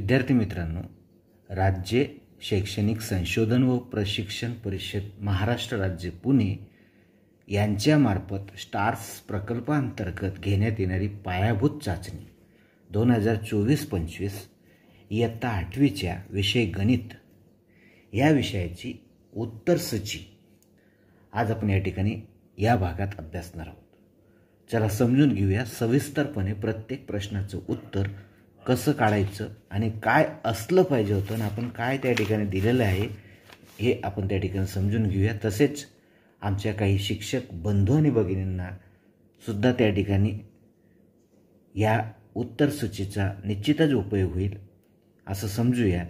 विद्यार्थी मित्रांनो, राज्य शैक्षणिक संशोधन व प्रशिक्षण परिषद महाराष्ट्र राज्य पुणे यांच्यामार्फत स्टार्स प्रकल्पांतर्गत घेण्यात येणारी पायाभूत चाचणी 2024-25 इयत्ता 8वीच्या विषय गणित या विषयाची उत्तरसूची आज आपण या ठिकाणी या भागात अभ्यासणार आहोत. चला समजून घेऊया सविस्तरपणे प्रत्येक प्रश्नाचं उत्तर कसं काढायचं आणि काय असलं पाहिजे होतं आणि आपण काय त्या ठिकाणी दिलेलं आहे हे आपण त्या ठिकाणी समजून घेऊया. तसेच आमच्या काही शिक्षक बंधू आणि भगिनींना सुद्धा त्या ठिकाणी या उत्तरसूचीचा निश्चितच उपयोग होईल असं समजूया.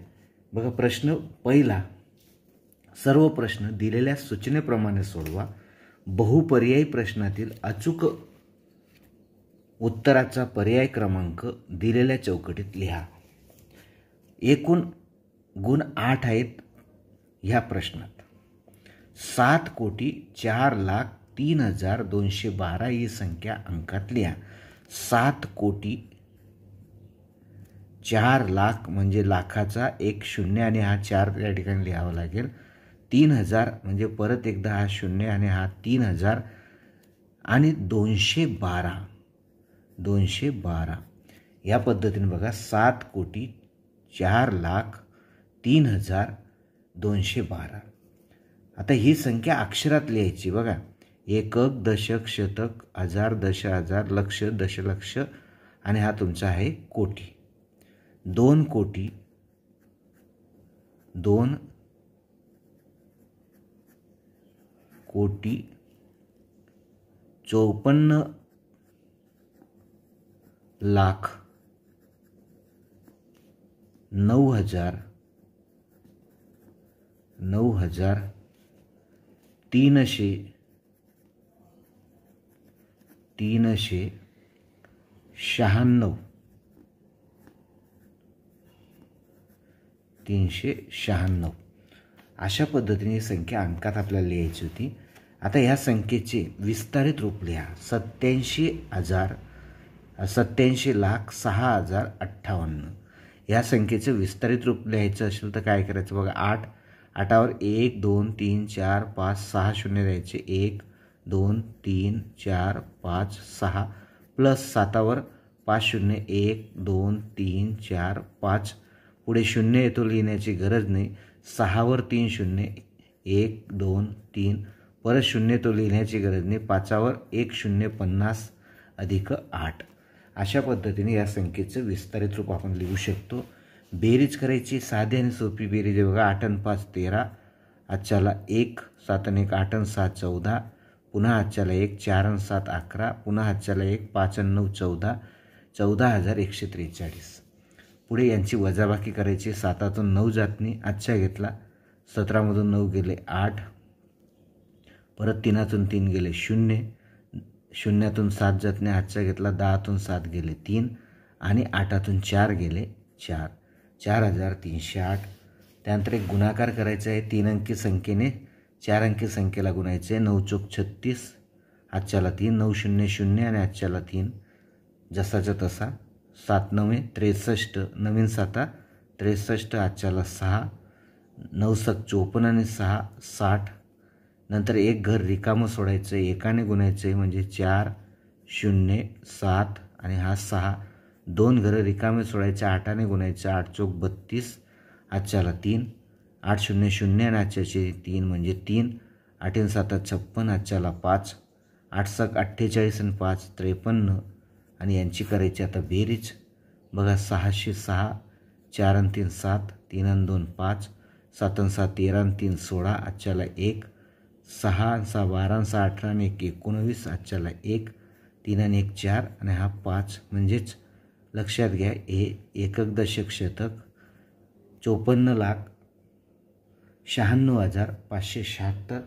बघा, प्रश्न पहिला, सर्व प्रश्न दिलेल्या सूचनेप्रमाणे सोडवा. बहुपर्यायी प्रश्नातील अचूक उत्तराचा पर्याय क्रमांक दिलेल्या चौकटीत लिहा. एकूण गुण 8 आहेत ह्या प्रश्नात. 7,04,03,212 ही संख्या अंकात लिहा. 7,04,00,000 म्हणजे लाखाचा एक शून्य आणि हा 4 या ठिकाणी लिहावा लागेल. 3,000 म्हणजे परत एकदा हा शून्य आणि हा 3,000 आणि 212 या पद्धतीने बघा. 7,04,03,212. आता ही संख्या अक्षरात लिहायची. बघा, एकक, दशक, शतक, हजार, दशहजार, लक्ष, दशलक्ष आणि हा तुमचा आहे कोटी. 2 कोटी 54 लाख 9,000 396 अशा पद्धतीने ही संख्या अंकात आपल्याला लिहायची होती. आता ह्या संख्येचे विस्तारित रूप लिहा. 87,06,058 या संख्येचं विस्तारित रूप लिहायचं असेल तर काय करायचं बघा. 8वर 1 2 3 4 5 6 शून्य द्यायचे. 1 2 3 4 5 6 प्लस 7वर 5 शून्य 1 2 3 4 5 पुढे शून्य येतो, लिहिण्याची गरज नाही. 6वर 3 शून्य 1 2 3 परत शून्य तो लिहिण्याची गरज नाही. 5वर 1 शून्य 50 अधिक 8 अशा पद्धतीने या संख्येचं विस्तारित रूप आपण लिहू शकतो. बेरीज करायची, साधी आणि सोपी बेरीज आहे बघा. 8 आणि 5 13, आजच्याला 1, 7 आणि 1 8 आणि 6 14, पुन्हा आजच्याला 1 4 आणि 7 11, पुन्हा आजच्याला 1 5 आणि 9 14, 14,143. पुढे यांची वजाबाकी करायची. 7तून 9 जात नाही, आजच्या घेतला. 17मधून 9 गेले 8, परत 3तून 3 गेले 0, 0तून 7 जात नाही, आजच्या घेतला. 10तून 7 गेले 3 आणि 8तून 4 गेले 4, 4,308. त्यानंतर एक गुणाकार करायचा आहे. 3 अंकी संख्येने 4 अंकी संख्येला गुणायचे आहे. 9 चोक 36, आजच्याला 3, 9 शून्य 0 आणि आजच्याला 3, जसाच्या तसा. 7 9 63, नवीन 7 63, आजच्याला 6, 9 7 54 आणि 6 60. नंतर एक घर रिकामं सोडायचं आहे, एकाने गुणायचं आहे म्हणजे 4 0 7 आणि हा 6. 2 घरं रिकामे सोडायचे, 8ने गुणायचं. 8 चोक 32, आजच्याला 3, 8 0 0 आणि आजच्याचे 3 म्हणजे 3. 8 आणि 7 56, आजच्याला 5, 8 7 48 आणि 5 53 आणि यांची करायची आता बेरीज. बघा, 606, 4 आणि 3 7, 3 आणि 2 5, 7 आणि 6 13 आणि 3 16, आजच्याला 1, 6 आणि 6 12 आणि 6 18 आणि 1 19, आजच्याला 1, 3 आणि 1 4 आणि हा 5. म्हणजेच लक्षात घ्या, हे एकक, दशक, शतक 54,96,576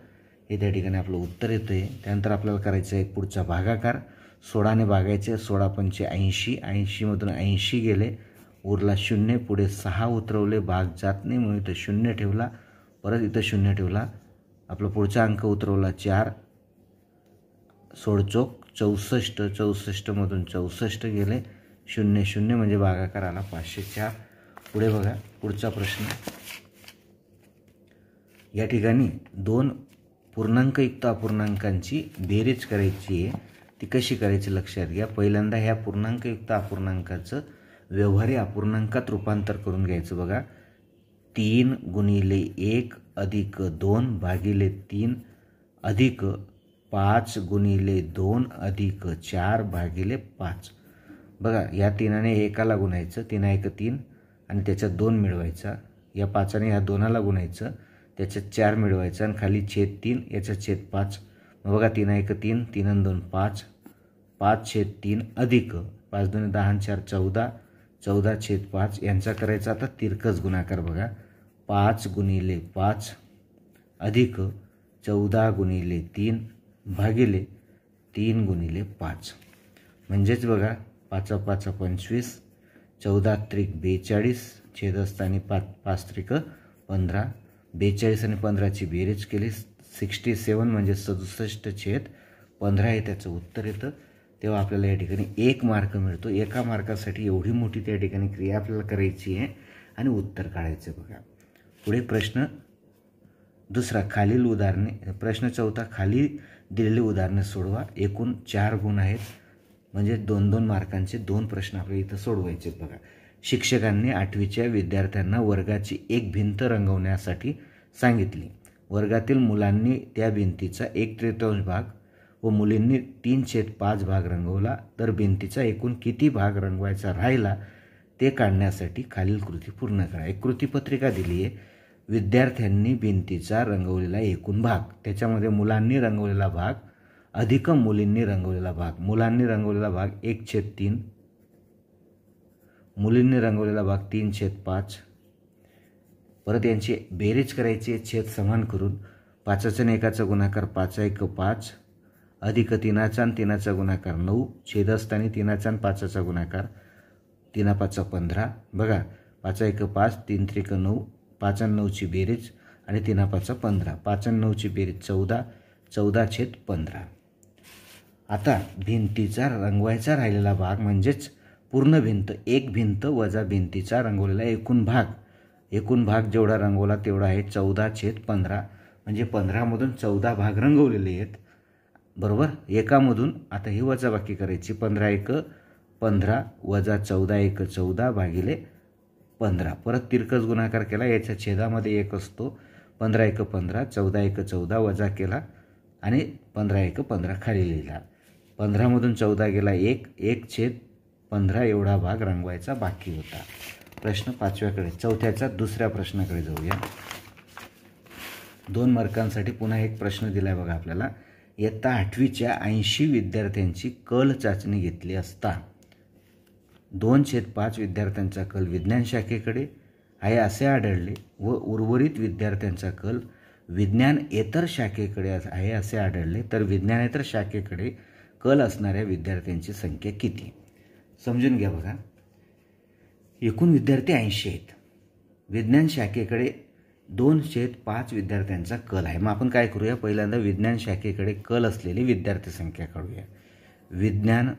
हे त्या ठिकाणी आपलं उत्तर येतं आहे. त्यानंतर आपल्याला करायचं आहे पुढचा भागाकार. 16ने भागायचे. 16 पंचे 80, 80मधून 80 गेले, उरला 0. पुढे 6 उतरवले, भाग जात नाही म्हणून इथं 0 ठेवला, परत इथं 0 ठेवला. आपला पुढचा अंक उतरवला 4, 16 चोक 64, 64मधून 64 गेले, 0 0 म्हणजे भागाकार आला 504. पुढे बघा पुढचा प्रश्न. या ठिकाणी 2 पूर्णांकयुक्त अपूर्णांकांची बेरीज करायची आहे. ती कशी करायची लक्षात घ्या. पहिल्यांदा ह्या पूर्णांकयुक्त अपूर्णांकाचं व्यवहारी अपूर्णांकात रूपांतर करून घ्यायचं. बघा 3 गुणिले 1 अधिक 2 भागिले 3 अधिक 5 गुणिले 2 अधिक 4 भागिले 5. बघा या 3ने 1ला गुणायचं, 3 1 3 आणि त्याच्यात 2 मिळवायचा. या 5ने ह्या 2ला गुणायचं, त्याच्यात 4 मिळवायचं आणि खाली छेद 3 याच्यात छेद 5. मग बघा 3 1 3, 3 आणि 2 5, 5 छेद 3 अधिक 5 2 10 आणि 4 14, 14 छेद 5 यांचा करायचा आता तिरकस गुणाकार. बघा 5 गुणिले 5 अधिक 14 गुणिले 3 भागिले 3 गुणिले 5. म्हणजेच बघा 5 5 25, 14 त्रिक 42, छेदस्थानी 5 त्रिक 15. 42 आणि 15ची बेरीज केली 67 म्हणजे 67 छेद 15 हे त्याचं उत्तर येतं. तेव्हा आपल्याला या ठिकाणी 1 मार्क मिळतो. एका मार्कासाठी एवढी मोठी त्या ठिकाणी क्रिया आपल्याला करायची आहे आणि उत्तर काढायचं. बघा पुढे प्रश्न दुसरा. खालील उदाहरणे. प्रश्न चौथा. खाली दिलेली उदाहरणे सोडवा. एकूण 4 गुण आहेत, म्हणजे 2-2 मार्कांचे 2 प्रश्न आपल्याला इथं सोडवायचे. बघा शिक्षकांनी 8वीच्या विद्यार्थ्यांना वर्गाची एक भिंत रंगवण्यासाठी सांगितली. वर्गातील मुलांनी त्या भिंतीचा 1/3 भाग व मुलींनी 3/5 भाग रंगवला, तर भिंतीचा एकूण किती भाग रंगवायचा राहिला ते काढण्यासाठी खालील कृती पूर्ण करा. एक कृतीपत्रिका दिली आहे. विद्यार्थ्यांनी भिंतीचा रंगवलेला एकूण भाग, त्याच्यामध्ये मुलांनी रंगवलेला भाग अधिक मुलींनी रंगवलेला भाग. मुलांनी रंगवलेला भाग 1/3, मुलींनी रंगवलेला भाग 3/5. परत यांची बेरीज करायची आहे छेद समान करून. 5चा आणि 1चा गुणाकार 5 1 5 अधिक 3चा आणि 3चा गुणाकार 9, छेदस्थानी 3चा आणि 5चा गुणाकार 3 5 15. बघा 5 1 5, 3 त्रिक 9, 5 आणि 9ची बेरीज आणि 3 5 15. 5 आणि 9ची बेरीज 14, 14 छेद 15. आता भिंतीचा रंगवायचा राहिलेला भाग म्हणजेच पूर्ण भिंत, एक भिंत वजा भिंतीचा रंगवलेला एकूण भाग. एकूण भाग जेवढा रंगवला तेवढा आहे 14/15. म्हणजे 15मधून 14 भाग रंगवलेले आहेत, बरोबर. एकामधून आता ही वजाबाकी करायची. 15 1 15 वजा 14 1 14 भागिले 15. परत तिरकस गुणाकार केला, याच्या छेदामध्ये 1 असतो. 15 1 15, 14 1 14 वजा केला आणि 15 1 15 खाली लिहिला. 15मधून 14 गेला 1, 1/15 एवढा भाग रंगवायचा बाकी होता. प्रश्न 5व्याकडे. चौथ्याच्या दुसऱ्या प्रश्नाकडे जाऊया. 2 मार्कांसाठी पुन्हा एक प्रश्न दिला आहे. बघा आपल्याला इयत्ता 8वीच्या 80 विद्यार्थ्यांची कल चाचणी घेतली असता 2/5 विद्यार्थ्यांचा कल विज्ञान शाखेकडे आहे असे आढळले व उर्वरित विद्यार्थ्यांचा कल विज्ञानेतर शाखेकडे आहे असे आढळले, तर विज्ञानेतर शाखेकडे कल असणाऱ्या विद्यार्थ्यांची संख्या किती? समजून घ्या. बघा एकूण विद्यार्थी 80 आहेत. विज्ञान शाखेकडे 2/5 विद्यार्थ्यांचा कल आहे. मग आपण काय करूया, पहिल्यांदा विज्ञान शाखेकडे कल असलेली विद्यार्थी संख्या काढूया. विज्ञान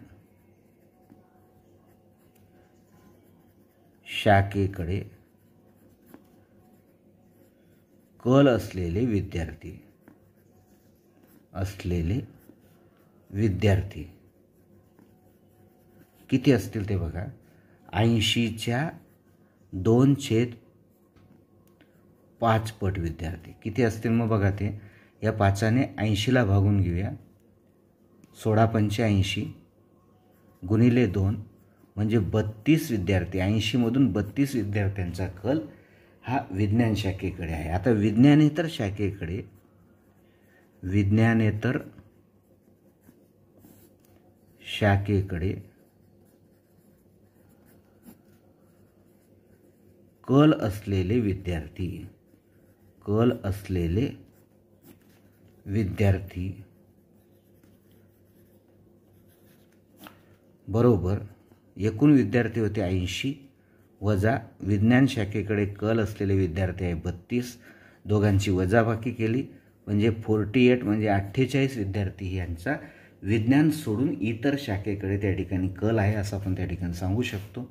शाखेकडे कल असलेले विद्यार्थी किती असतील ते बघा. 80च्या 2/5 पट विद्यार्थी किती असतील मग बघा. ते या 5ने 80ला भागून घेऊया. 16 पंचे 80 गुणिले 2 म्हणजे 32 विद्यार्थी. 80मधून 32 विद्यार्थ्यांचा कल हा विज्ञान शाखेकडे आहे. आता विज्ञानेतर शाखेकडे कल असलेले विद्यार्थी बरोबर एकूण विद्यार्थी होते 80 वजा विज्ञान शाखेकडे कल असलेले विद्यार्थी आहे 32. दोघांची वजाबाकी केली म्हणजे 48 म्हणजे 48 विद्यार्थी यांचा विज्ञान सोडून इतर शाखेकडे त्या ठिकाणी कल आहे असं आपण त्या ठिकाणी सांगू शकतो.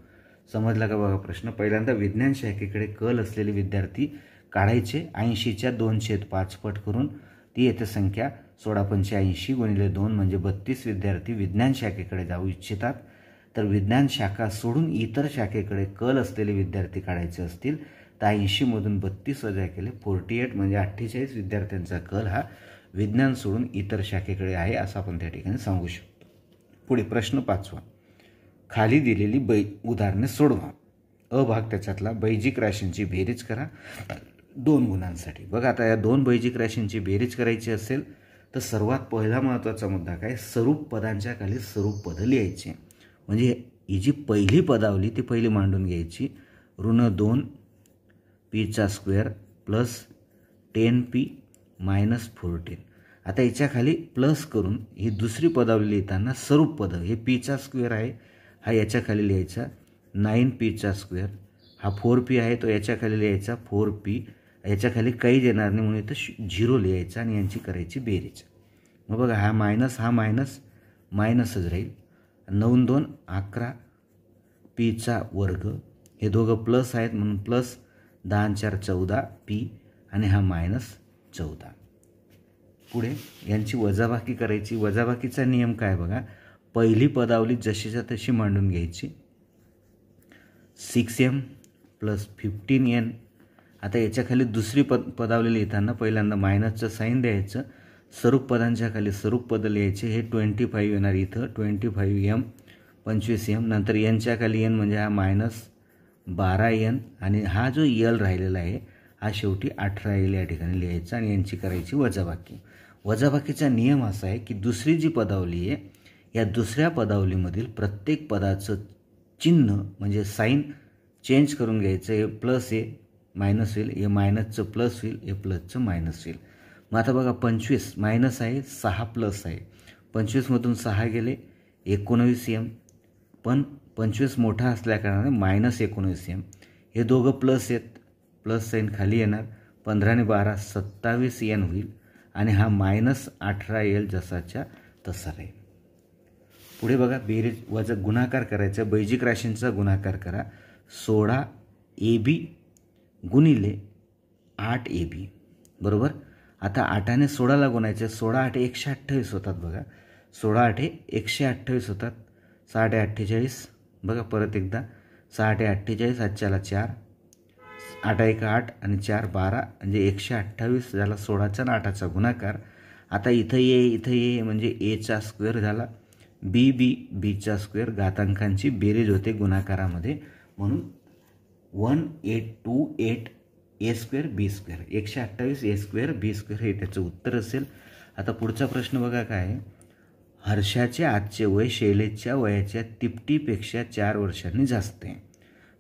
समजला का बघा प्रश्न. पहिल्यांदा विज्ञान शाखेकडे कल असलेले विद्यार्थी काढायचे. 80च्या 2/5 पट करून ती येते संख्या 1685 × 2 म्हणजे 32 विद्यार्थी विज्ञान शाखेकडे जाऊ इच्छितात. तर विज्ञान शाखा सोडून इतर शाखेकडे कल असलेले विद्यार्थी काढायचे असतील तर 80मधून 32 वजा केले 48 म्हणजे 48 विद्यार्थ्यांचा कल हा विज्ञान सोडून इतर शाखेकडे आहे असं आपण त्या ठिकाणी सांगू शकतो. पुढे प्रश्न 5वा. खाली दिलेली उदाहरणे सोडवा. अ भाग त्याच्यातला बैजिक राशींची बेरीज करा 2 गुणांसाठी. बघा आता या 2 बैजिक राशींची बेरीज करायची असेल तर सर्वात पहिला महत्त्वाचा मुद्दा काय, स्वरूप पदांच्या खाली स्वरूप पदं लिहायची. म्हणजे ही जी पहिली पदावली ती पहिली मांडून घ्यायची. -2 p² प्लस 10p मायनस 14. आता याच्या खाली प्लस करून ही दुसरी पदावली लिहिताना स्वरूप पदं हे p² आहे हा याच्या खाली लिहायचा 9p². हा 4p आहे तो याच्या खाली लिहायचा 4p. याच्या खाली काही देणार नाही म्हणून इथं 0 लिहायचा आणि यांची करायची बेरीज. मग बघा हा मायनसच राहील. 9 2 11 p². हे दोघं प्लस आहेत म्हणून प्लस 10 4 14 p आणि हा -14. पुढे यांची वजाबाकी करायची. वजाबाकीचा नियम काय बघा, पहिली पदावली जशीच्या तशी मांडून घ्यायची. 6m plus 15n. आता याच्या खाली दुसरी पदावली लिहिताना पहिल्यांदा मायनसचं साईन द्यायचं. स्वरूप पदांच्या खाली स्वरूप पदं लिहायचे. हे 25 येणार इथं 25m 25m. नंतर यांच्या खाली n म्हणजे हा -12n आणि हा जो l राहिलेला आहे हा शेवटी 18l या ठिकाणी लिहायचा आणि यांची करायची वजाबाकी. वजाबाकीचा नियम असा आहे की दुसरी जी पदावली आहे या दुसऱ्या पदावलीमधील प्रत्येक पदाचं चिन्ह म्हणजे साईन चेंज करून घ्यायचं. हे प्लस आहे मायनस होईल, हे मायनसचं प्लस होईल, हे प्लसचं मायनस होईल. मग आता बघा 25 मायनस आहे 6 प्लस आहे. 25मधून 6 गेले 19m. पण 25 मोठा असल्याकारणाने -19m. हे दोघं प्लस आहेत, प्लस साईन खाली येणार. 15 आणि 12 27n होईल आणि हा -18l जसाच्या तसा राहील. पुढे बघा बेरीज वजा गुणाकार करायचा. बैजिक राशींचा गुणाकार करा. 16ab गुणिले 8ab बरोबर. आता 8ने 16ला गुणायचे. 16 8 128 होतात बघा. 16 8 128 होतात. 6 8 48 बघा परत एकदा 6 8 48 हातच्याला 4 8 1 8 आणि 4 12 म्हणजे 128 झाला 16चा आणि 8चा गुणाकार. आता इथं ये म्हणजे a² झाला. b². घातांकांची बेरीज होते गुणाकारामध्ये म्हणून 1828 a² b². 128 a² b² हे त्याचं उत्तर असेल. आता पुढचा प्रश्न बघा काय आहे. हर्षाचे आजचे वय शैलेशच्या वयाच्या तिपटीपेक्षा 4 वर्षांनी जास्त आहे.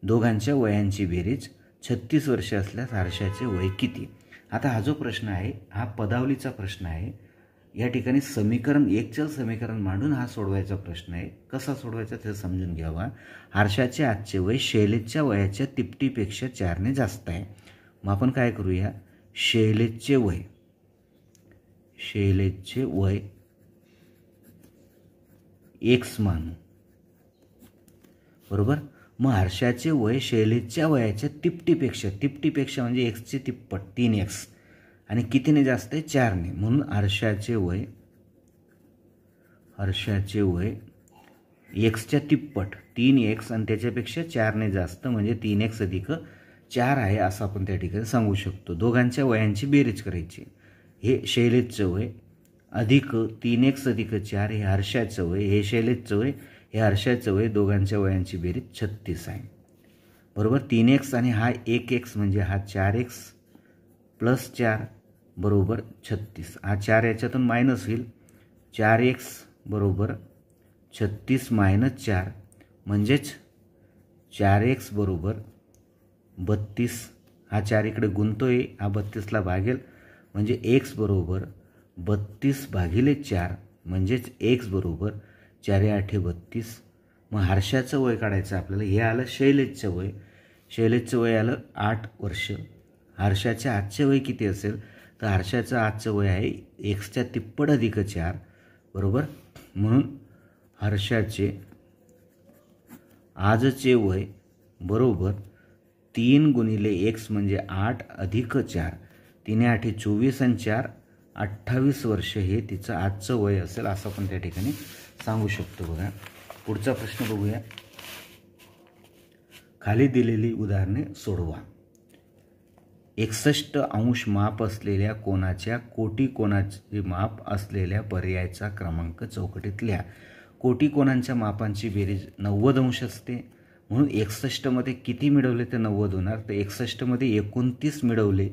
दोघांच्या वयांची बेरीज 36 वर्ष असल्यास हर्षाचे वय किती. आता हा जो प्रश्न आहे हा पदावलीचा प्रश्न आहे. या ठिकाणी समीकरण एकचल समीकरण मांडून हा सोडवायचा प्रश्न आहे. कसा सोडवायचा ते समजून घ्यावा. हर्षाचे आजचे वय शैलेशच्या वयाच्या तिपटीपेक्षा 4ने जास्त आहे. मग आपण काय करूया, शैलेशचे वय x मानू बरोबर. मग हर्षाचे वय शैलेशच्या वयाच्या तिपटीपेक्षा म्हणजे एक्सचे तिप्पट 3x आणि कितीने जास्त आहे 4ने म्हणून हर्षाचे वय एक्सच्या तिप्पट 3x आणि त्याच्यापेक्षा 4ने जास्त म्हणजे 3x अधिक 4 आहे असं आपण त्या ठिकाणी सांगू शकतो. दोघांच्या वयांची बेरीज करायची. हे शैलेशचं वय अधिक 3x अधिक 4 हे हर्षाचं वय, हे शैलेशचं वय, हे हर्षाचं वय, दोघांच्या वयांची बेरीज 36 आहे बरोबर. 3x आणि हा 1x म्हणजे हा 4x प्लस 4 बरोबर 36. हा 4 याच्यातून मायनस होईल. 4x बरोबर 36 मायनस 4 म्हणजेच 4x बरोबर 32. हा 4 इकडे गुंतोय, हा 32ला भागेल म्हणजे x बरोबर 32/4 म्हणजेच x बरोबर 4 8 32. मग हर्षाचं वय काढायचं आपल्याला. हे आलं शैलेशचं वय. शैलेशचं वय आलं 8 वर्ष. हर्षाचे आजचे वय किती असेल तर हर्षाचं आजचं वय आहे एक्सच्या तिप्पट अधिक 4 बरोबर. म्हणून हर्षाचे आजचे वय बरोबर 3 गुणिले x म्हणजे 8 अधिक 4, 3 8 24 आणि 4 28 वर्ष हे तिचं आजचं वय असेल असं आपण त्या ठिकाणी सांगू शकतो. बघा पुढचा प्रश्न बघूया. खाली दिलेली उदाहरणे सोडवा. 61 अंश माप असलेल्या कोनाच्या कोटी कोनाचे माप असलेल्या पर्यायाचा क्रमांक चौकटीत लिहा. कोटी कोनांच्या मापांची बेरीज 90 अंश असते, म्हणून 61 मध्ये किती मिळवले तर 90 होणार. तर 61 मध्ये 29 मिळवले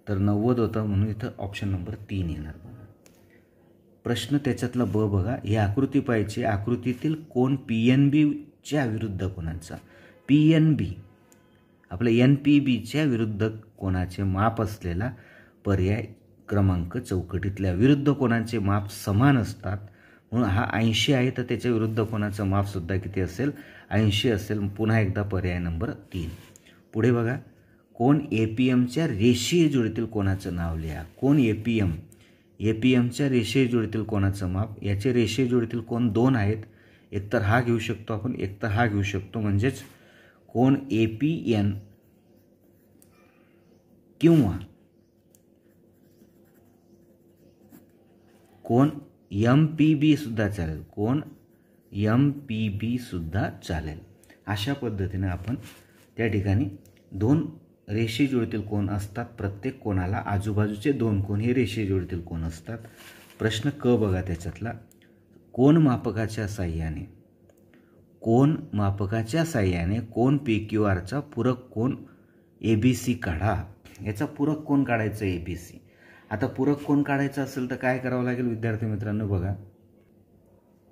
तर 90 होतं, म्हणून इथं ऑप्शन नंबर 3 येणार. प्रश्न त्याच्यातला ब बघा. ही आकृती पाहिजे. आकृतीतील कोन PNBच्या विरुद्ध कोनांचा, PNB आपलं NPBच्या विरुद्ध कोनाचे माप असलेला पर्याय क्रमांक चौकटीतल्या. विरुद्ध कोनाचे माप समान असतात, म्हणून हा 80 आहे तर त्याच्या विरुद्ध कोनाचं मापसुद्धा किती असेल, 80 असेल. पुन्हा एकदा पर्याय नंबर 3. पुढे बघा. कोन APMच्या रेषीय जोडीतील कोनाचं नाव लिहा. कोन APMच्या रेषीय जोडीतील कोनाचं माप. याचे रेषीय जोडीतील कोन 2 आहेत. एकतर हा घेऊ शकतो आपण, एकतर हा घेऊ शकतो. म्हणजेच कोन APN किंवा कोन MPB सुद्धा चालेल. कोन MPB सुद्धा चालेल. अशा पद्धतीने आपण त्या ठिकाणी 2 रेषीय जोडीतील कोन असतात. प्रत्येक कोनाला आजूबाजूचे 2 कोन हे रेषीय जोडीतील कोन असतात. प्रश्न क बघा त्याच्यातला. कोन मापकाच्या साहाय्याने कोन PQRचा पूरक कोन ABC काढा. याचा पूरक कोन काढायचा ABC. आता पूरक कोन काढायचा असेल तर काय करावं लागेल विद्यार्थी मित्रांनो. बघा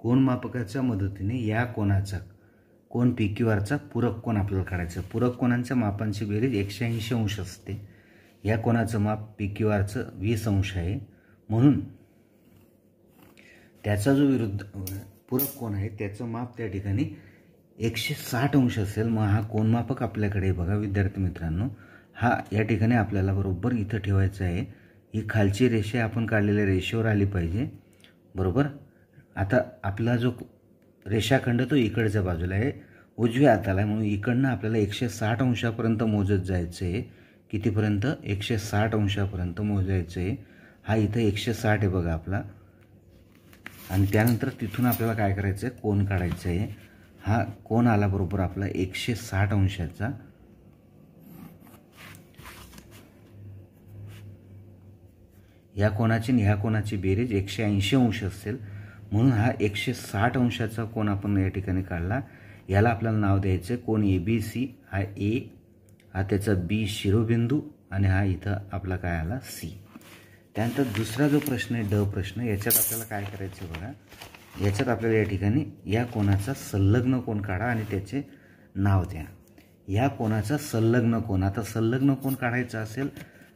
कोन मापकाच्या मदतीने या कोनाचा कोन PQRचा पूरक कोन आपल्याला काढायचा. पूरक कोनांच्या मापांची बेरीज 180 अंश असते. या कोनाचं माप PQRचं 20 अंश आहे, म्हणून त्याचा जो विरुद्ध पूरक कोन आहे त्याचं माप त्या ठिकाणी 160 अंश असेल. मग हा कोन मापक आपल्याकडे बघा विद्यार्थी मित्रांनो. हा या ठिकाणी आपल्याला बरोबर इथं ठेवायचं आहे. ही खालची रेषा आपण काढलेल्या रेषेवर आली पाहिजे. बरोबर. आता आपला जो रेषाखंड तो इकडच्या बाजूला आहे, उजव्या हाताला आहे, म्हणून इकडनं आपल्याला 160 अंशापर्यंत मोजत जायचं आहे. कितीपर्यंत? 160 अंशापर्यंत मोजायचं आहे. हा इथं 160 आहे बघा आपला. आणि त्यानंतर तिथून आपल्याला काय करायचं आहे, कोन काढायचं आहे. हा कोन आला बरोबर आपला 160 अंशाचा. या कोनाची आणि ह्या कोनाची बेरीज 180 अंश असेल, म्हणून हा 160 अंशाचा कोन आपण या ठिकाणी काढला. याला आपल्याला नाव द्यायचं कोन ABC. हा A, हा त्याचा B शिरोबिंदू आणि हा इथं आपला काय आला C. त्यानंतर दुसरा जो प्रश्न आहे ड प्रश्न, याच्यात आपल्याला काय करायचं बघा. याच्यात आपल्याला या ठिकाणी या कोनाचा संलग्न कोन काढा आणि त्याचे नाव द्या. या कोनाचा संलग्न कोन. आता संलग्न कोन काढायचा असेल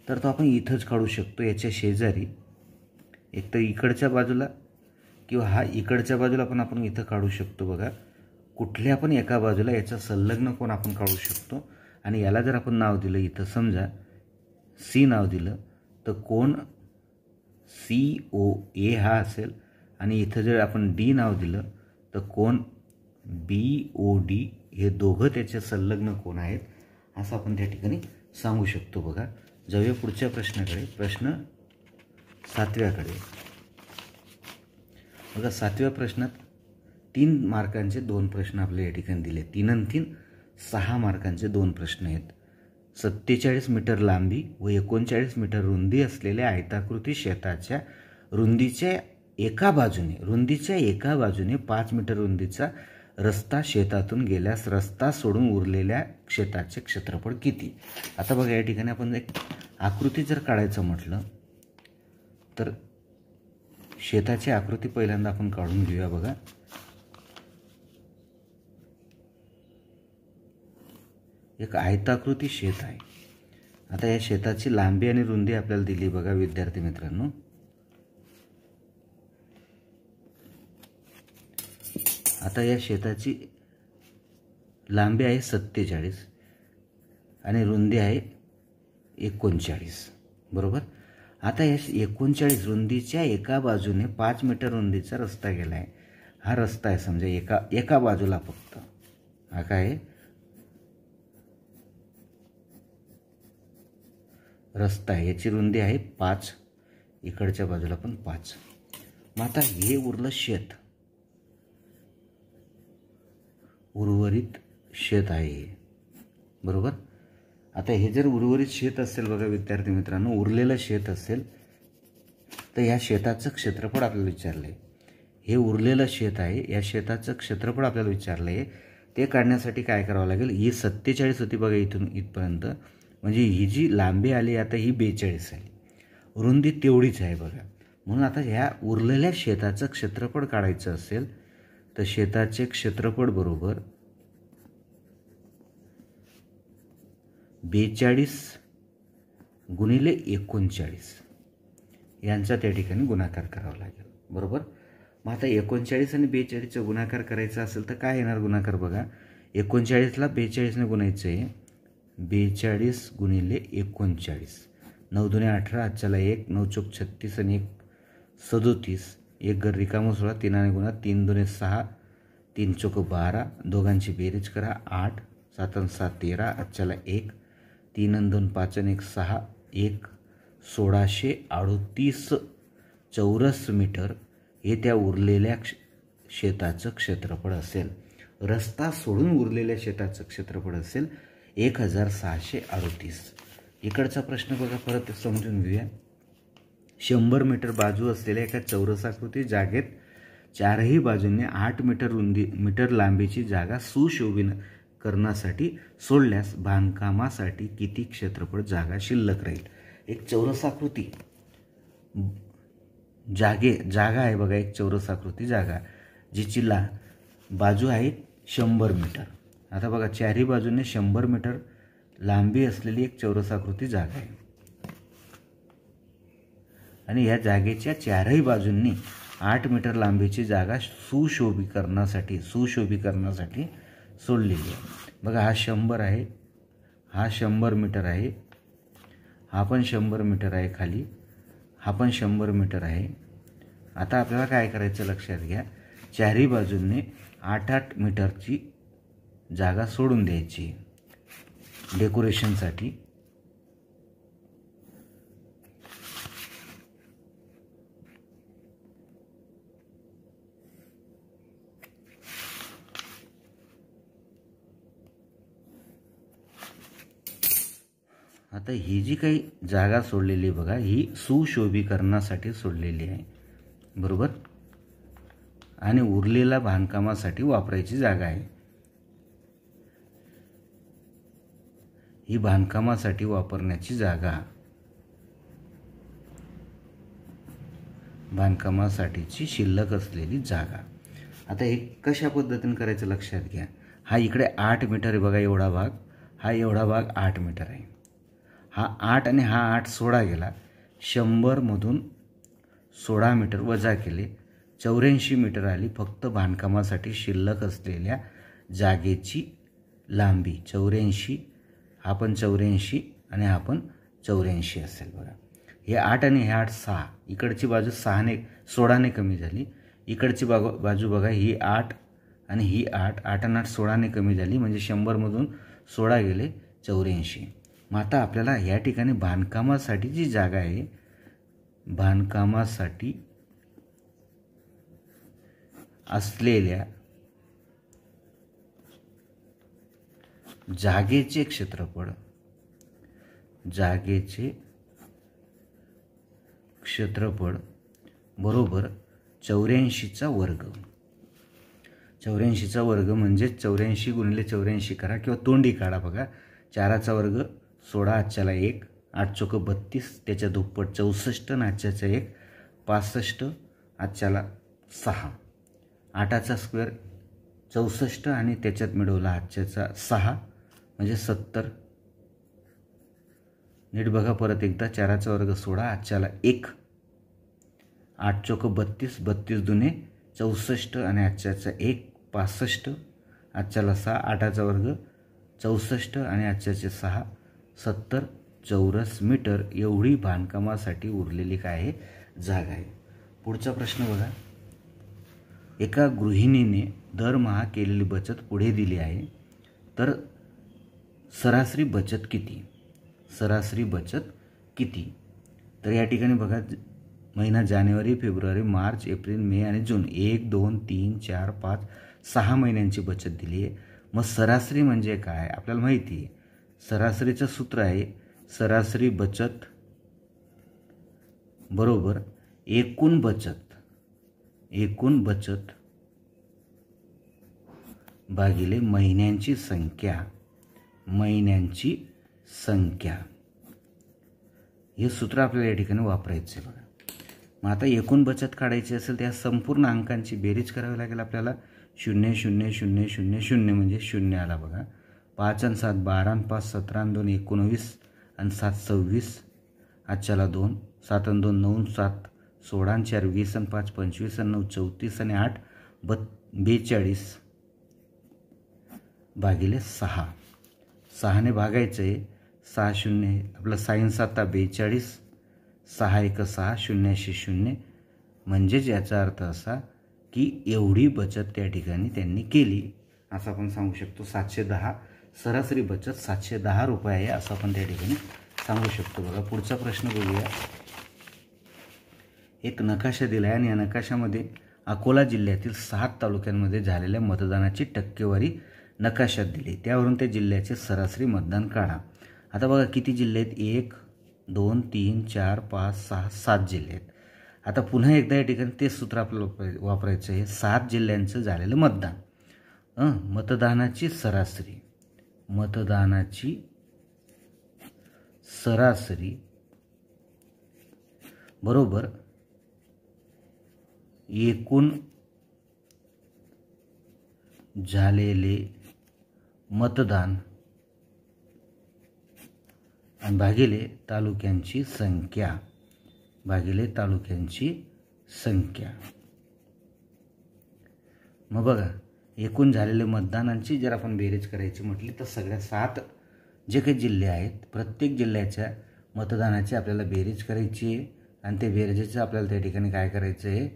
तर तो आपण इथंच काढू शकतो. याच्या शेजारी एक तर इकडच्या बाजूला किंवा हा इकडच्या बाजूला पण आपण इथं काढू शकतो. बघा कुठल्या पण एका बाजूला याचा संलग्न कोन आपण काढू शकतो. आणि याला जर आपण नाव दिलं, इथं समजा C नाव दिलं तर कोन COA हा असेल. आणि इथं जर आपण D नाव दिलं तर कोन BOD. हे दोघं त्याचे संलग्न कोन आहेत असं आपण त्या ठिकाणी सांगू शकतो. बघा जाऊया पुढच्या प्रश्नाकडे. प्रश्न 7व्याकडे बघा. 7व्या प्रश्नात 3 मार्कांचे 2 प्रश्न आपल्याला या ठिकाणी दिले. 3 आणि 3 6 मार्कांचे 2 प्रश्न आहेत. 47 मीटर लांबी व 39 मीटर रुंदी असलेल्या आयताकृती शेताच्या रुंदीच्या एका बाजूने 5 मीटर रुंदीचा रस्ता शेतातून गेल्यास रस्ता सोडून उरलेल्या शेताचे क्षेत्रफळ किती. आता बघा या ठिकाणी आपण एक आकृती जर काढायचं म्हटलं तर शेताची आकृती पहिल्यांदा आपण काढून घेऊया. बघा एक आयताकृती शेत आहे. आता या शेताची लांबी आणि रुंदी आपल्याला दिली बघा विद्यार्थी मित्रांनो. आता या शेताची लांबी आहे 47 आणि रुंदी आहे 39. बरोबर. आता या 39 रुंदीच्या एका बाजूने 5 मीटर रुंदीचा रस्ता गेला आहे. हा रस्ता आहे समजा एका बाजूला फक्त. हा काय आहे रस्ता आहे, याची रुंदी आहे 5, इकडच्या बाजूला पण 5. मग आता हे उरलं शेत, उर्वरित शेत आहे, बरोबर. आता हे जर उर्वरित शेत असेल बघा विद्यार्थी मित्रांनो, उरलेलं शेत असेल तर या शेताचं क्षेत्रफळ आपल्याला विचारलं आहे. हे उरलेलं शेत आहे, या शेताचं क्षेत्रफळ आपल्याला विचारलं आहे. ते काढण्यासाठी काय करावं लागेल, ही 47 होती बघा इथून इथपर्यंत, म्हणजे ही जी लांबी आली आता ही 42 आली, रुंदी तेवढीच आहे बघा. म्हणून आता ह्या उरलेल्या शेताचं क्षेत्रफळ काढायचं असेल तर शेताचे क्षेत्रफळ बरोबर 42 गुणिले 39 यांचा त्या ठिकाणी गुणाकार करावा लागेल, बरोबर. मग आता 39 आणि 42चा गुणाकार करायचा असेल तर काय येणार गुणाकार बघा. 39ला 42ने गुणायचं आहे, 42 गुणिले 39, 9 दुणे 18, आजच्याला 1, 9 चोक 36 आणि 1 37, 1 घर रिकामं 16, 3 गुणा 3 दुणे 6, 3 चोक 12, दोघांची बेरीज करा 8, 7 आणि 7 13, आजच्याला 1, 3 आणि 2 5 आणि 1 6, 1 1638 चौरस मीटर हे त्या उरलेल्या शेताचं क्षेत्रफळ असेल. रस्ता सोडून उरलेल्या शेताचं क्षेत्रफळ असेल 1638. इकडचा प्रश्न बघा परत समजून घेऊया. 100 मीटर बाजू असलेल्या एका चौरसाकृती जागेत चारही बाजूंनी 8 मीटर लांबीची जागा सुशोभीकरणासाठी सोडल्यास बांधकामासाठी किती क्षेत्रफळ जागा शिल्लक राहील. एक चौरसाकृती जागा आहे बघा, एक चौरसाकृती जागा जिची बाजू आहे 100 मीटर. आता बघा चारही बाजूने 100 मीटर लांबी असलेली एक चौरसाकृती जागा आहे आणि या जागेच्या चारही बाजूंनी 8 मीटर लांबीची जागा सुशोभीकरणासाठी सोडलेली आहे. बघा हा 100 आहे, हा 100 मीटर आहे, हा पण 100 मीटर आहे, खाली हा पण 100 मीटर आहे. आता आपल्याला काय करायचं लक्षात घ्या, चारही बाजूंनी 8-8 मीटरची जागा सोडून द्यायची डेकोरेशनसाठी. आता ही जी काही जागा सोडलेली बघा, ही सुशोभीकरणासाठी सोडलेली आहे, बरोबर. आणि उरलेला बांधकामासाठी वापरायची जागा आहे. ही बांधकामासाठी वापरण्याची जागा, बांधकामासाठीची शिल्लक असलेली जागा. आता हे कशा पद्धतीने करायचं लक्षात घ्या. हा इकडे 8 मीटर आहे बघा, एवढा भाग, हा एवढा भाग 8 मीटर आहे. हा 8 आणि हा 8 सोडा गेला, 100 मधून 16 मीटर वजा केले, 84 मीटर आली फक्त बांधकामासाठी शिल्लक असलेल्या जागेची लांबी. 84, हा पण 84 आणि हा पण 84 असेल बघा. हे 8 आणि हे 8 6, इकडची बाजू 16ने कमी झाली, इकडची बाजू बघा ही 8 आणि ही 8, 8 आणि 8 16ने कमी झाली, म्हणजे 100 मधून 16 गेले 84. मग आता आपल्याला या ठिकाणी बांधकामासाठी जी जागा आहे, बांधकामासाठी असलेल्या जागेचे क्षेत्रफळ बरोबर 84चा वर्ग. 84चा वर्ग म्हणजे 84 गुणिले 84 करा किंवा तोंडी काढा बघा. 4चा वर्ग 16, आजच्याला 1, 8 चोक 32, त्याच्या दुप्पट 64 आणि आजच्याचा 1 65, आजच्याला 6. 8चा स्क्वेअर 64 आणि त्याच्यात मिळवला आजच्याचा 6 म्हणजे 70. नीट बघा परत एकदा. 4चा वर्ग 16, आजच्याला 1, 8 चोक 32, 32 दुने 64 आणि आजच्याचा 1 65, आजच्याला 6. 8चा वर्ग 64 आणि आजच्याचे 6 70 चौरस मीटर एवढी बांधकामासाठी उरलेली काय आहे, जागा आहे. पुढचा प्रश्न बघा. एका गृहिणीने दरमहा केलेली बचत पुढे दिली आहे, तर सरासरी बचत किती? सरासरी बचत किती? तर या ठिकाणी बघा, महिना जानेवारी, फेब्रुवारी, मार्च, एप्रिल, मे आणि जून 1 2 3 4 5 6 महिन्यांची बचत दिली आहे. मग सरासरी म्हणजे काय आपल्याला माहिती आहे. सरासरीचं सूत्र आहे सरासरी बचत बरोबर एकूण बचत भागिले महिन्यांची संख्या. हे सूत्र आपल्याला या ठिकाणी वापरायचं आहे बघा. मग आता एकूण बचत काढायची असेल तर या संपूर्ण अंकांची बेरीज करावी लागेल आपल्याला. 0 0 0 0 0 म्हणजे 0 आला बघा. 5 आणि 7 12 आणि 5 17 आणि 2 19 आणि 7 26. आजच्याला 2 7 आणि 2 9 7 16 आणि 4 20 आणि 5 25 आणि 9 34 आणि 8 42 भागिले 6. 6ने भागायचं आहे. 6 0 आपलं साईन 7 42 6 1 6 0 0 म्हणजेच याचा अर्थ असा की एवढी बचत त्या ठिकाणी त्यांनी केली असं आपण सांगू शकतो. 710 सरासरी बचत 710 रुपये आहे असं आपण त्या ठिकाणी सांगू शकतो. बघा पुढचा प्रश्न बघूया. एक नकाशा दिला आहे आणि या नकाशामध्ये अकोला जिल्ह्यातील 7 तालुक्यांमध्ये झालेल्या मतदानाची टक्केवारी नकाशात दिली. त्यावरून त्या जिल्ह्याचे सरासरी मतदान काढा. आता बघा किती जिल्हे आहेत. 1 2 3 4 5 6 7 जिल्हे आहेत. आता पुन्हा एकदा या ठिकाणी तेच सूत्र आपल्याला वापरायचं आहे. 7 जिल्ह्यांचं झालेलं मतदान. मतदानाची सरासरी बरोबर एकूण झालेले मतदान आणि भागिले तालुक्यांची संख्या. मग बघा एकूण झालेले मतदानांची जर आपण बेरीज करायची म्हटली तर सगळ्या 7 जे काही जिल्हे आहेत प्रत्येक जिल्ह्याच्या मतदानाची आपल्याला बेरीज करायची आहे आणि ते बेरजेचं आपल्याला त्या ठिकाणी काय करायचं आहे,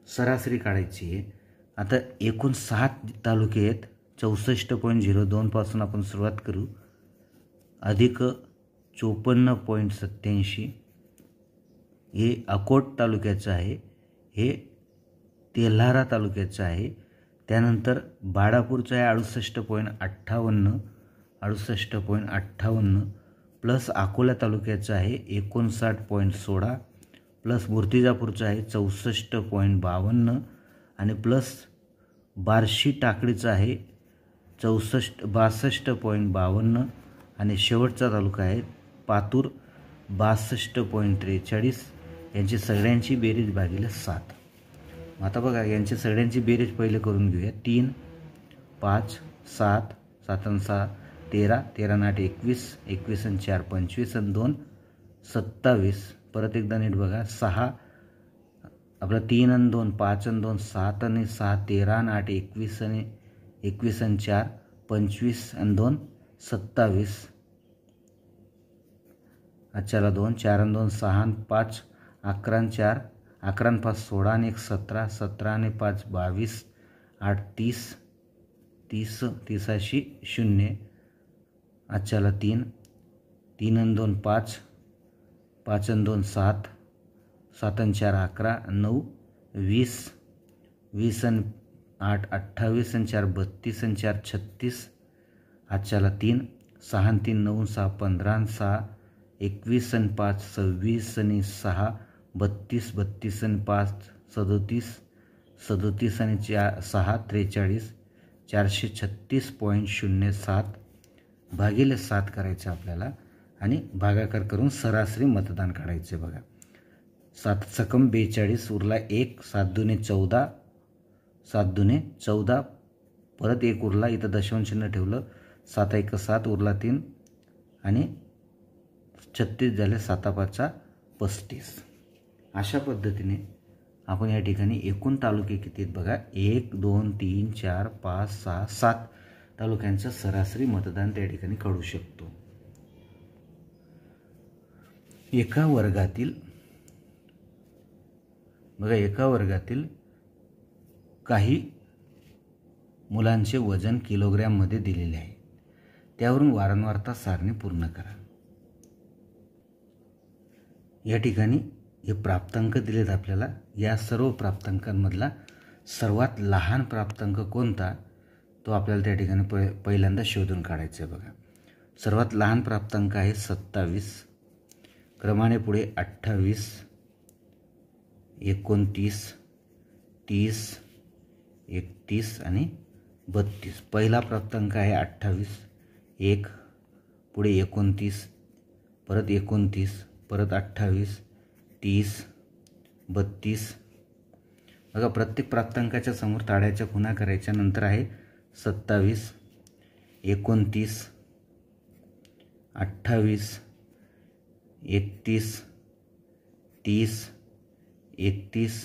सरासरी काढायची आहे. आता एकूण 7 तालुके आहेत. 64.02 पासून आपण सुरुवात करू. अधिक 54.87 हे अकोट तालुक्याचं आहे, हे तेल्हारा तालुक्याचं आहे. त्यानंतर बाळापूरचं आहे 68.58 प्लस अकोला तालुक्याचं आहे 59.16 प्लस मूर्तिजापूरचं आहे 64.52 आणि प्लस बार्शी टाकडीचं आहे 62.52 आणि शेवटचा तालुका आहे पातूर 62.43. यांची सगळ्यांची बेरीज भागिले 7. आता बघा यांची सगळ्यांची बेरीज पहिले करून घेऊया. 3 5 7 7 आणि 6 13 13 आणि 8 21 21 आणि 4 25 आणि 2 27. परत एकदा नीट बघा. 6 आपलं 3 आणि 2 5 आणि 2 7 आणि 6 13 आणि 8 21 आणि 21 आणि 4 25 आणि 2 27. आजच्याला 2 4 आणि 2 6 आणि 5 11 आणि 4 11 आणि 5 16 आणि 1 17 17 आणि 5 22 8 30 30 30 0. आजच्याला 3 3 आणि 2 5 5 आणि 2 7 7 आणि 4 11 9 20 20 आणि 8 28 आणि 4 32 आणि 4 36. आजच्याला 3 6 आणि 3 9 6 15 आणि 6 21 आणि 5 26 आणि 6 32 32 आणि 5 37 37 आणि 6 43 436.07 भागिले 7 करायचं आपल्याला आणि भागाकार करून सरासरी मतदान काढायचे. बघा 7 सकम 42 उरला 1 7 दुने 14 7 दुने 14 परत 1 उरला इथं दशमलव चिन्ह ठेवलं 7 1 7 उरला 3 आणि 36 झाले 7 5 35. अशा पद्धतीने आपण या ठिकाणी एकूण तालुके किती आहेत बघा 1 2 3 4 5 6 7 तालुक्यांचं सरासरी मतदान त्या ठिकाणी काढू शकतो. एका वर्गातील काही मुलांचे वजन किलोग्रॅममध्ये दिलेले आहे. त्यावरून वारंवारता सारणी पूर्ण करा. या ठिकाणी हे प्राप्तांक दिलेत आपल्याला. या सर्व प्राप्तांकांमधला सर्वात लहान प्राप्तांक कोणता तो आपल्याला त्या ठिकाणी पहिल्यांदा शोधून काढायचा आहे. बघा, सर्वात लहान प्राप्तांक आहे 27, क्रमाने पुढे 28, 29, 30, 31 आणि 32. पहिला प्राप्तांक आहे 28, 1, पुढे 29, परत 29, परत 28, 30, 32. बघा, प्रत्येक प्राप्तांकाच्या समोर ताड्याच्या खुणा करायच्या. नंतर आहे 27, 29, 28, 31, 30, 31,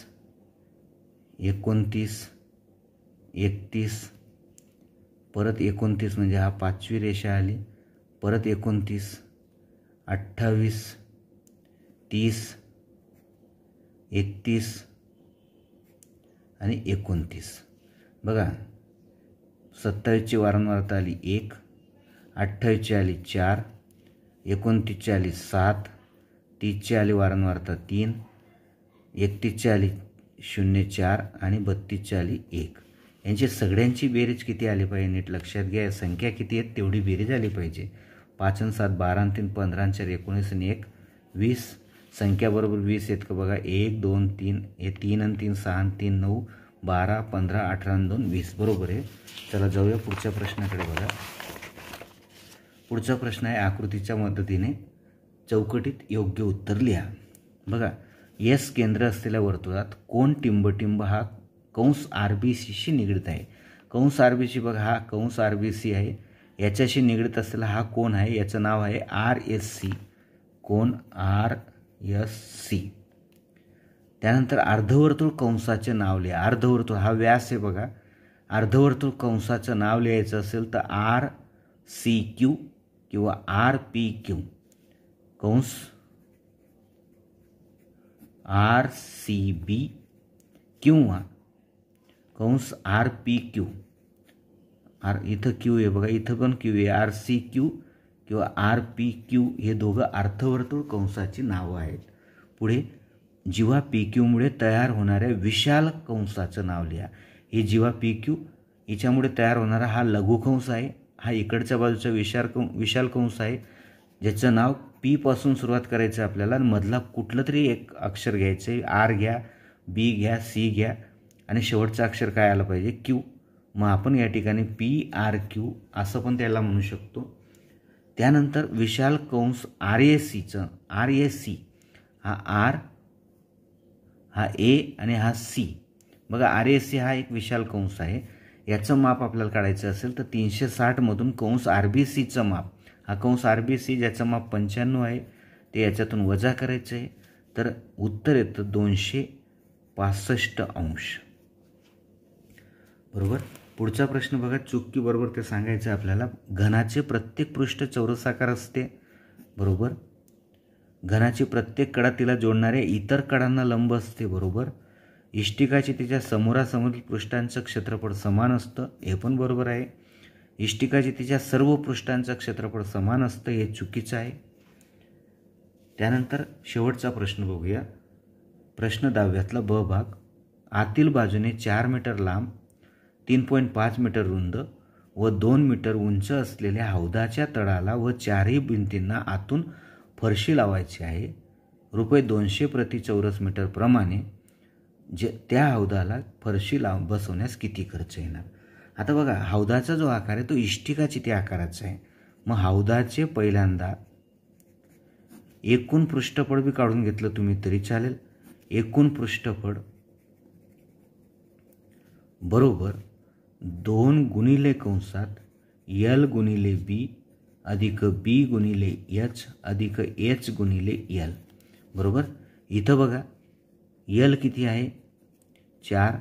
29, 31, परत 29 म्हणजे हा 5वी रेषा आली, परत 29, 28, 30, 31 आणि 29. बघा, 27ची वारंवारता आली 1, 28ची आली 4, 29ची आली 7, 30ची आली वारंवारता 3, 31ची आली 0,4 आणि 32ची आली 1. यांची सगळ्यांची बेरीज किती आली पाहिजे नीट लक्षात घ्या. संख्या किती आहेत तेवढी बेरीज आली पाहिजे. 5 आणि 7 12 आणि 3 15 आणि 4 19 आणि 1 20. संख्या बरोबर 20 आहेत का बघा. 1 2 3 हे 3 आणि 3 6 आणि 3 9 12 15 18 आणि 2 20 बरोबर आहे. चला जाऊया पुढच्या प्रश्नाकडे. बघा, पुढचा प्रश्न आहे आकृतीच्या मदतीने चौकटीत योग्य उत्तर लिहा. बघा, एस केंद्र असलेल्या वर्तुळात कोण टिंबटिंब हा कंस RBCशी निगडित आहे. कंस RBC बघा, हा कंस RBC आहे. याच्याशी निगडित असलेला हा कोण आहे, याचं नाव आहे RSC. कोण RSC. त्यानंतर अर्धवर्तुळ कंसाचे नाव लिहा. अर्धवर्तुळ हा व्यास आहे बघा. अर्धवर्तुळ कंसाचं नाव लिहायचं असेल तर RCQ किंवा RPQ. कंस RCB किंवा कंस RPQ. इथं क्यू आहे बघा, इथं पण क्यू आहे. RCQ किंवा RPQ हे दोघं अर्धवर्तुळ कंसाची नावं आहेत. पुढे जीवा PQ मुळे तयार होणाऱ्या विशाल कंसाचं नाव लिहा. ही जीवा PQ हिच्यामुळे तयार होणारा हा लघुकंस आहे. हा इकडच्या बाजूचा विशाल कंस आहे, ज्याचं नाव P पासून सुरुवात करायचं आहे आपल्याला. मधला कुठलं तरी एक अक्षर घ्यायचं आहे. R घ्या, B घ्या, C घ्या आणि शेवटचं अक्षर काय आलं पाहिजे, Q. मग आपण या ठिकाणी PRQ असं पण त्याला म्हणू शकतो. त्यानंतर विशाल कंस RAC हा R, हा A आणि हा C. बघा, RAC हा एक विशाल कंस आहे. याचं माप आपल्याला काढायचं असेल तर 360मधून कंस RBCचं माप, हा कंस RBC ज्याचं माप 95 आहे ते याच्यातून वजा करायचं आहे. तर उत्तर येतं 265 अंश. बरोबर. पुढचा प्रश्न बघा, चुकी बरोबर ते सांगायचं आपल्याला. घनाचे प्रत्येक पृष्ठ चौरसाकार असते. बरोबर. घनाची प्रत्येक कडा तिला जोडणाऱ्या इतर कडांना लंब असते. बरोबर. इष्टिकाचे तिच्या समोरासमोरील पृष्ठांचं क्षेत्रफळ समान असतं. हे पण बरोबर आहे. इष्टिकाचे तिच्या सर्व पृष्ठांचं क्षेत्रफळ समान असतं. हे चुकीचं आहे. त्यानंतर शेवटचा प्रश्न बघूया. प्रश्न 10व्यातला ब भाग. आतील बाजूने 4 मीटर लांब, 3.5 मीटर रुंद व 2 मीटर उंच असलेल्या हौदाच्या तळाला व चारही भिंतींना आतून फरशी लावायची आहे. ₹200 प्रति चौरस मीटर प्रमाणे त्या हौदाला फरशी बसवण्यास किती खर्च येणार. आता बघा, हौदाचा जो आकार आहे तो इष्टिकाची त्या आकाराचा आहे. मग हौदाचे पहिल्यांदा एकूण पृष्ठफळ बी काढून घेतलं तुम्ही तरी चालेल. एकूण पृष्ठफळ बरोबर 2 गुणिले कंसात L गुणिले B अधिक B गुणिले H अधिक H गुणिले L. बरोबर. इथं बघा, L किती आहे 4,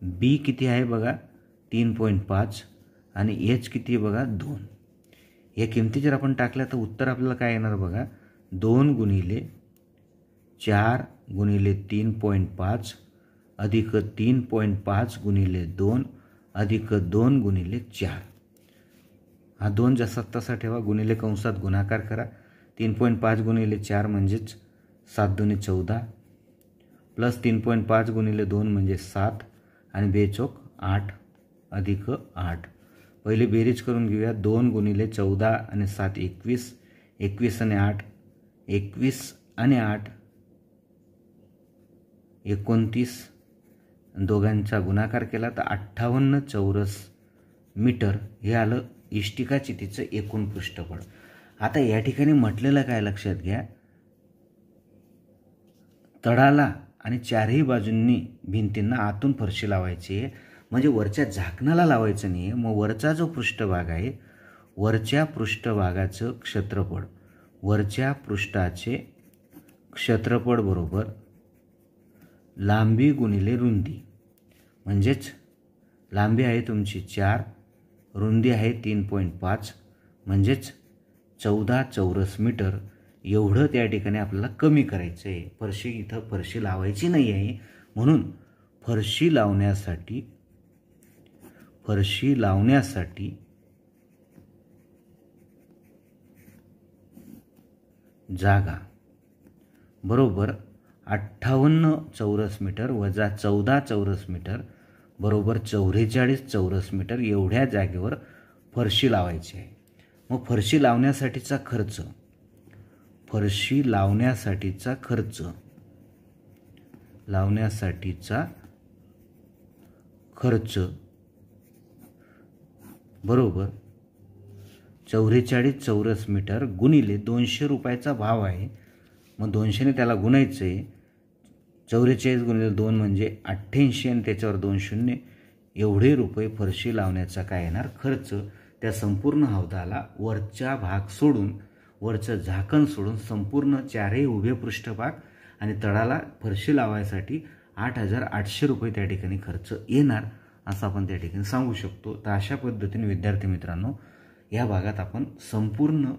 B किती आहे बघा 3.5 आणि H किती बघा 2. या किमती जर आपण टाकल्या तर उत्तर आपल्याला काय येणार बघा, 2 गुणिले 4 गुणिले 3.5 अधिक 3.5 गुणिले 2 अधिक 2 गुणिले 4. हा 2 जसा तसा ठेवा, गुणिले कंसात गुणाकार करा. 3.5 गुणिले 4 म्हणजेच 7 दुनी 14 प्लस 3.5 गुणिले 2 म्हणजे 7 आणि बेचोक 8 अधिक 8. पहिले बेरीज करून घेऊया. 2 गुणिले 14 आणि 7 21, 21 आणि 8 21 आणि 8 29. दोघांचा गुणाकार केला तर 58 चौरस मीटर हे आलं इष्टिका चितीचं एकूण पृष्ठफळ. आता या ठिकाणी म्हटलेलं काय लक्षात घ्या, तळाला आणि चारही बाजूंनी भिंतींना आतून फरशी लावायची आहे, म्हणजे वरच्या झाकणाला लावायचं नाही आहे. मग वरचा जो पृष्ठभाग आहे, वरच्या पृष्ठभागाचं क्षेत्रफळ, वरच्या पृष्ठाचे क्षेत्रफळ बरोबर लांबी गुणिले रुंदी. म्हणजेच लांबी आहे तुमची 4, रुंदी आहे 3.5 म्हणजेच 14 चौरस मीटर. एवढं त्या ठिकाणी आपल्याला कमी करायचं आहे. फरशी इथं फरशी लावायची नाही आहे, म्हणून फरशी लावण्यासाठी जागा बरोबर 58 चौरस मीटर वजा 14 चौरस मीटर बरोबर 44 चौरस मीटर एवढ्या जागेवर फरशी लावायची आहे. मग फरशी लावण्यासाठीचा खर्च बरोबर 44 चौरस मीटर गुणिले 200 रुपयाचा भाव आहे. मग 200ने त्याला गुणायचं आहे. 44 गुणिले 2 म्हणजे 88 आणि त्याच्यावर 2 शून्य. एवढे रुपये फरशी लावण्याचा काय येणार खर्च. त्या संपूर्ण हौदाला वरचं झाकण सोडून संपूर्ण चारही उभे पृष्ठभाग आणि तळाला फरशी लावायसाठी 8,800 रुपये त्या ठिकाणी खर्च येणार असं आपण त्या ठिकाणी सांगू शकतो. तर अशा पद्धतीने विद्यार्थी मित्रांनो, या भागात आपण संपूर्ण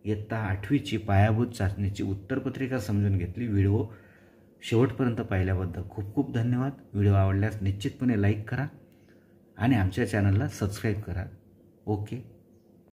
इयत्ता 8वीची पायाभूत चाचणीची उत्तरपत्रिका समजून घेतली. व्हिडिओ शेवटपर्यंत पाहिल्याबद्दल खूप खूप धन्यवाद. व्हिडिओ आवडल्यास निश्चितपणे लाईक करा आणि आमच्या चॅनलला सबस्क्राईब करा. ओके.